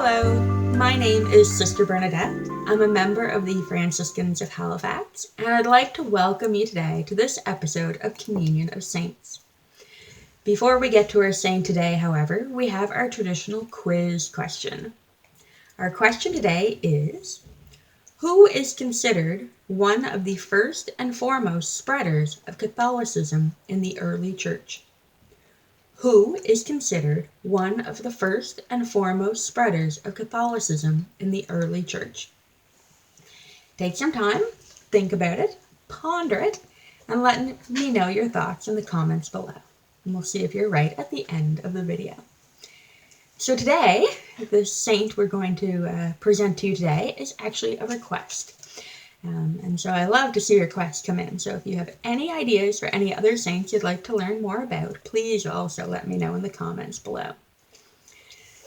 Hello, my name is Sr Bernadette. I'm a member of the Franciscans of Halifax, and I'd like to welcome you today to this episode of Communion of Saints. Before we get to our saint today, however, we have our traditional quiz question. Our question today is, who is considered one of the first and foremost spreaders of Catholicism in the early church? Who is considered one of the first and foremost spreaders of Catholicism in the early church? Take some time, think about it, ponder it, and let me know your thoughts in the comments below. And we'll see if you're right at the end of the video. So today, the saint we're going to present to you today is actually a request. And so I love to see requests come in. So if you have any ideas for any other saints you'd like to learn more about, please also let me know in the comments below.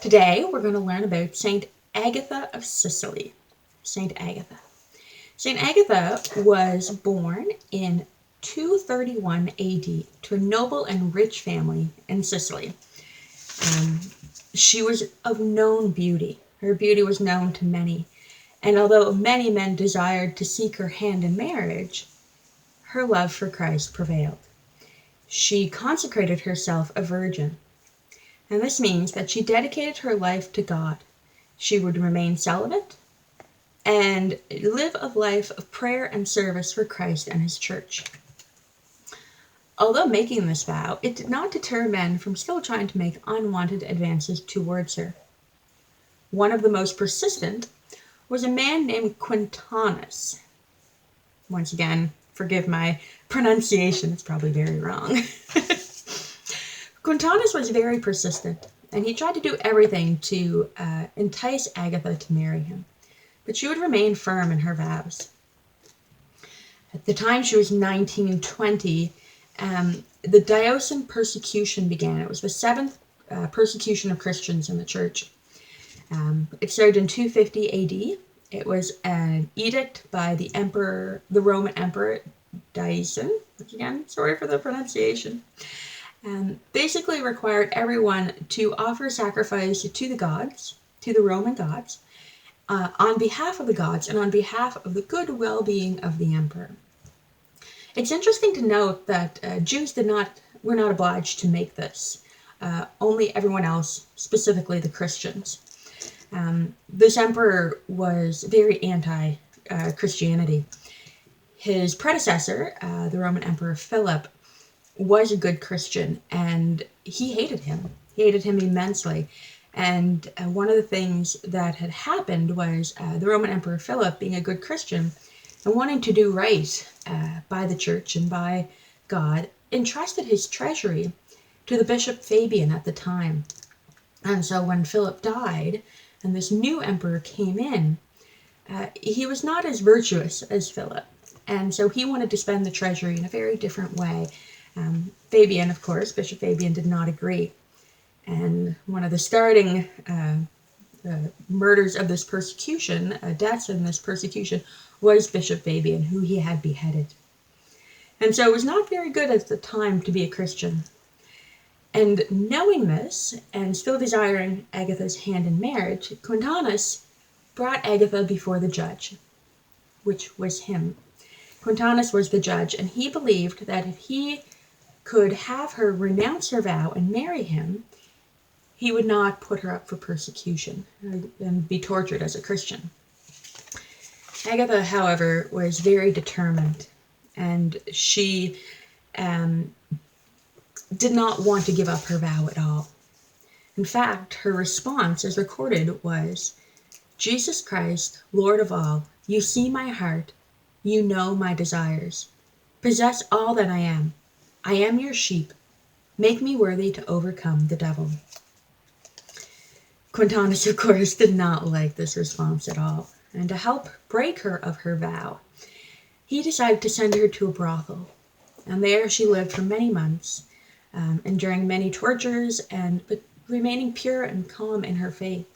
Today, we're going to learn about Saint Agatha of Sicily. Saint Agatha. Saint Agatha was born in 231 AD to a noble and rich family in Sicily. She was of known beauty. Her beauty was known to many. And although many men desired to seek her hand in marriage, her love for Christ prevailed. She consecrated herself a virgin, and this means that she dedicated her life to God. She would remain celibate and live a life of prayer and service for Christ and his church. Although making this vow, it did not deter men from still trying to make unwanted advances towards her. One of the most persistent was a man named Quintanus. Once again, forgive my pronunciation, it's probably very wrong. Quintanus was very persistent, and he tried to do everything to entice Agatha to marry him, but she would remain firm in her vows. At the time she was 19-20, the diocesan persecution began. It was the seventh persecution of Christians in the church. It started in 250 AD. It was an edict by the Roman Emperor Diocletian. Again, sorry for the pronunciation. Basically required everyone to offer sacrifice to the gods, to the Roman gods, on behalf of the gods and on behalf of the good well-being of the emperor. It's interesting to note that Jews were not obliged to make this. Only everyone else, specifically the Christians. This emperor was very anti-Christianity. His predecessor, the Roman Emperor Philip, was a good Christian, and he hated him. He hated him immensely. And one of the things that had happened was the Roman Emperor Philip, being a good Christian and wanting to do right by the church and by God, entrusted his treasury to the Bishop Fabian at the time. And so when Philip died, and this new emperor came in, he was not as virtuous as Philip, and so he wanted to spend the treasury in a very different way. Fabian, of course, Bishop Fabian did not agree, and one of the starting murders of this persecution, deaths in this persecution, was Bishop Fabian, who he had beheaded. And so it was not very good at the time to be a Christian. And knowing this, and still desiring Agatha's hand in marriage, Quintanus brought Agatha before the judge, which was him. Quintanus was the judge, and he believed that if he could have her renounce her vow and marry him, he would not put her up for persecution and be tortured as a Christian. Agatha, however, was very determined, and she did not want to give up her vow at all. In fact, her response, as recorded, was, "Jesus Christ, Lord of all, you see my heart, you know my desires. Possess all that I am. I am your sheep. Make me worthy to overcome the devil." Quintanus, of course, did not like this response at all, and to help break her of her vow, he decided to send her to a brothel, and there she lived for many months, enduring many tortures, but remaining pure and calm in her faith.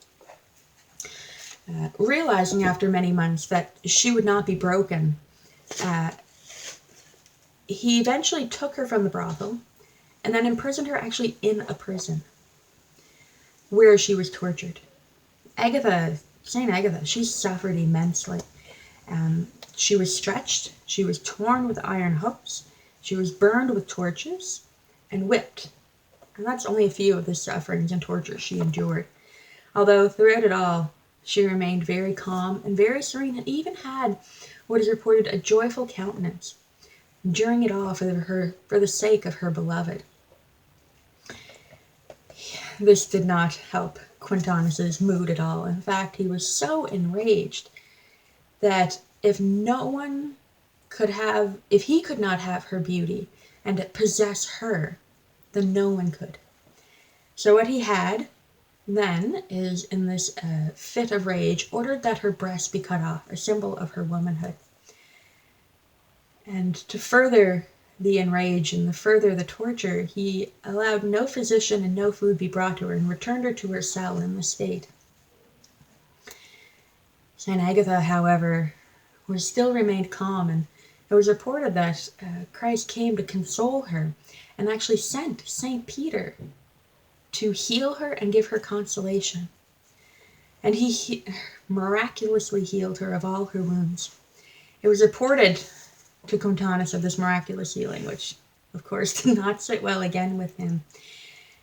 Realizing after many months that she would not be broken, he eventually took her from the brothel and then imprisoned her actually in a prison where she was tortured. Saint Agatha, she suffered immensely. She was stretched, she was torn with iron hooks, she was burned with torches, and whipped. And that's only a few of the sufferings and tortures she endured. Although throughout it all, she remained very calm and very serene, and even had what is reported a joyful countenance during it all for the sake of her beloved. This did not help Quintanus's mood at all. In fact, he was so enraged that if he could not have her beauty and possess her, then no one could. So what he had then is, in this fit of rage, ordered that her breast be cut off, a symbol of her womanhood. And to further the enrage and further the torture, he allowed no physician and no food be brought to her, and returned her to her cell in the state. Saint Agatha, however, still remained calm, and it was reported that Christ came to console her and actually sent Saint Peter to heal her and give her consolation. And he miraculously healed her of all her wounds. It was reported to Quintanus of this miraculous healing, which of course did not sit well again with him,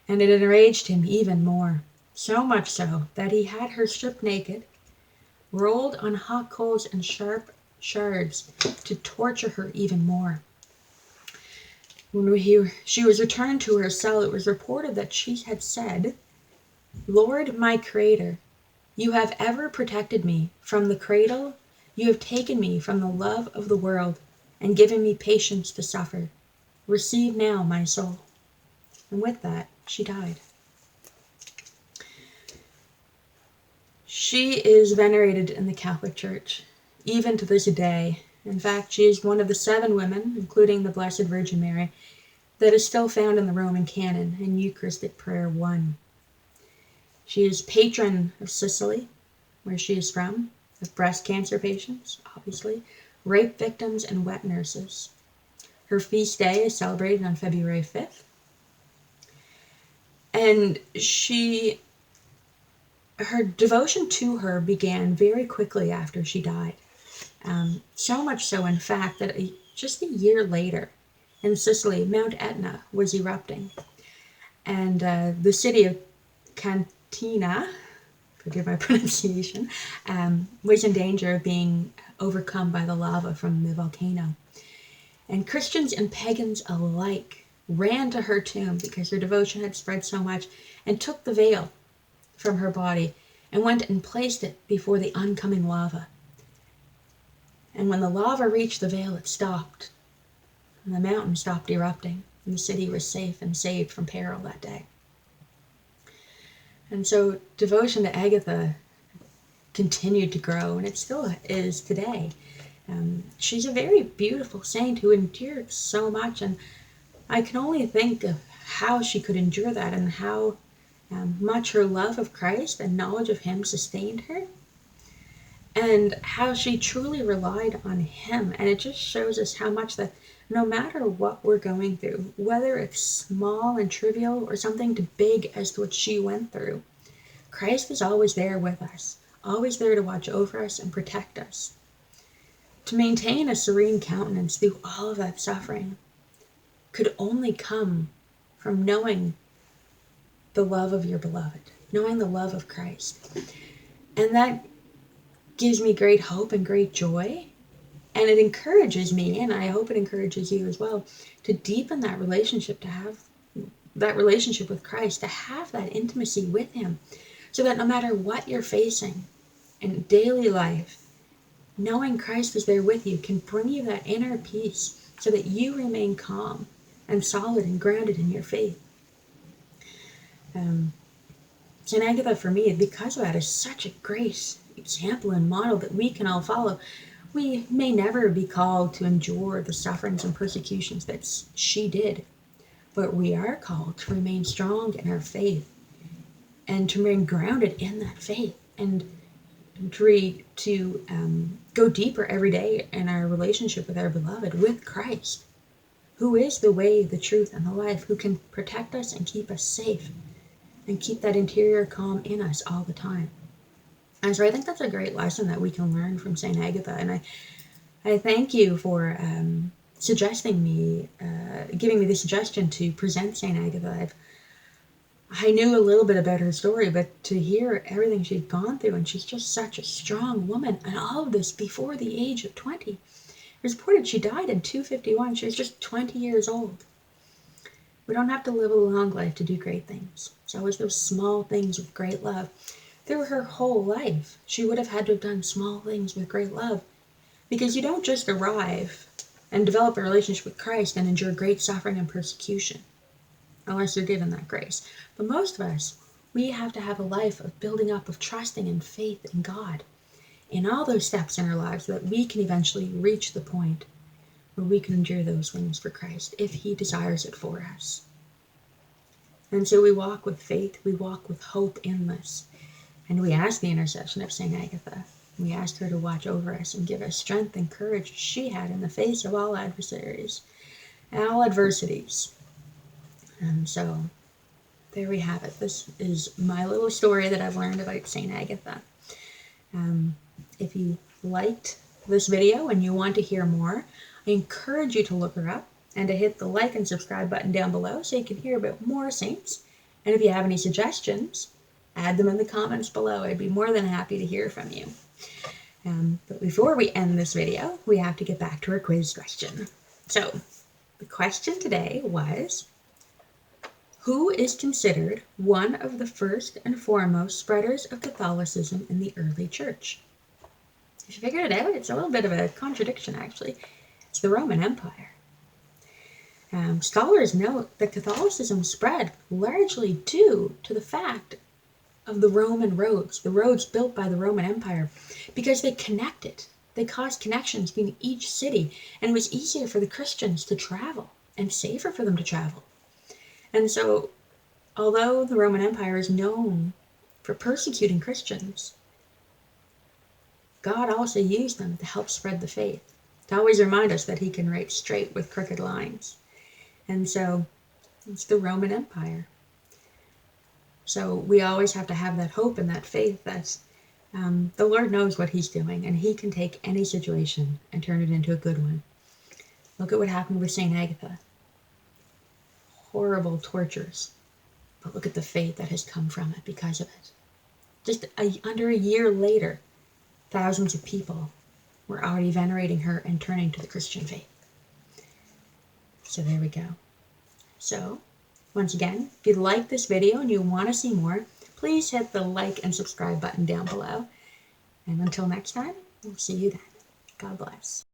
and it enraged him even more, so much so that he had her stripped naked, rolled on hot coals and sharp shards to torture her even more. When she was returned to her cell, it was reported that she had said, "Lord, my Creator, you have ever protected me from the cradle. You have taken me from the love of the world and given me patience to suffer. Receive now my soul." And with that, she died. She is venerated in the Catholic Church, even to this day. In fact, she is one of the 7 women, including the Blessed Virgin Mary, that is still found in the Roman canon in Eucharistic Prayer 1. She is patron of Sicily, where she is from, of breast cancer patients, obviously, rape victims, and wet nurses. Her feast day is celebrated on February 5th. And her devotion to her began very quickly after she died. So much so, in fact, that just a year later, in Sicily, Mount Etna was erupting. And the city of Cantina, forgive my pronunciation, was in danger of being overcome by the lava from the volcano. And Christians and pagans alike ran to her tomb because her devotion had spread so much, and took the veil from her body and went and placed it before the oncoming lava. And when the lava reached the veil, it stopped, and the mountain stopped erupting, and the city was safe and saved from peril that day. And so devotion to Agatha continued to grow, and it still is today. She's a very beautiful saint who endured so much, and I can only think of how she could endure that, and how much her love of Christ and knowledge of Him sustained her, and how she truly relied on Him. And it just shows us how much that no matter what we're going through, whether it's small and trivial or something too big as to what she went through, Christ is always there with us, always there to watch over us and protect us. To maintain a serene countenance through all of that suffering could only come from knowing the love of your beloved, knowing the love of Christ. And that gives me great hope and great joy. And it encourages me, and I hope it encourages you as well, to deepen that relationship, to have that relationship with Christ, to have that intimacy with Him, so that no matter what you're facing in daily life, knowing Christ is there with you can bring you that inner peace so that you remain calm and solid and grounded in your faith. St. Agatha, for me, because of that, is such a great example and model that we can all follow. We may never be called to endure the sufferings and persecutions that she did, but we are called to remain strong in our faith and to remain grounded in that faith, and to go deeper every day in our relationship with our beloved, with Christ, who is the way, the truth, and the life, who can protect us and keep us safe and keep that interior calm in us all the time. And so I think that's a great lesson that we can learn from St. Agatha. And I thank you for suggesting me, giving me the suggestion to present St. Agatha. I knew a little bit about her story, but to hear everything she'd gone through, and she's just such a strong woman, and all of this before the age of 20. It was reported she died in 251. She was just 20 years old. We don't have to live a long life to do great things. It's always those small things with great love. Through her whole life, she would have had to have done small things with great love. Because you don't just arrive and develop a relationship with Christ and endure great suffering and persecution, unless you're given that grace. But most of us, we have to have a life of building up, of trusting and faith in God in all those steps in our lives so that we can eventually reach the point where we can endure those things for Christ if He desires it for us. And so we walk with faith, we walk with hope in this, and we ask the intercession of St. Agatha. We ask her to watch over us and give us strength and courage she had in the face of all adversaries and all adversities. And so there we have it. This is my little story that I've learned about St. Agatha. If you liked this video and you want to hear more, I encourage you to look her up and to hit the like and subscribe button down below so you can hear about more saints. And if you have any suggestions, add them in the comments below. I'd be more than happy to hear from you. But before we end this video, we have to get back to our quiz question. So the question today was, who is considered one of the first and foremost spreaders of Catholicism in the early church? If you figured it out, it's a little bit of a contradiction, actually. It's the Roman Empire. Scholars note that Catholicism spread largely due to the fact of the Roman roads built by the Roman Empire, because they connected. They caused connections between each city, and it was easier for the Christians to travel and safer for them to travel. And so, although the Roman Empire is known for persecuting Christians, God also used them to help spread the faith, to always remind us that He can write straight with crooked lines. And so, it's the Roman Empire. So we always have to have that hope and that faith that the Lord knows what He's doing, and He can take any situation and turn it into a good one. Look at what happened with St. Agatha. Horrible tortures, but look at the faith that has come from it because of it. Just under a year later, thousands of people were already venerating her and turning to the Christian faith. So there we go. So, once again, if you like this video and you want to see more, please hit the like and subscribe button down below. And until next time, we'll see you then. God bless.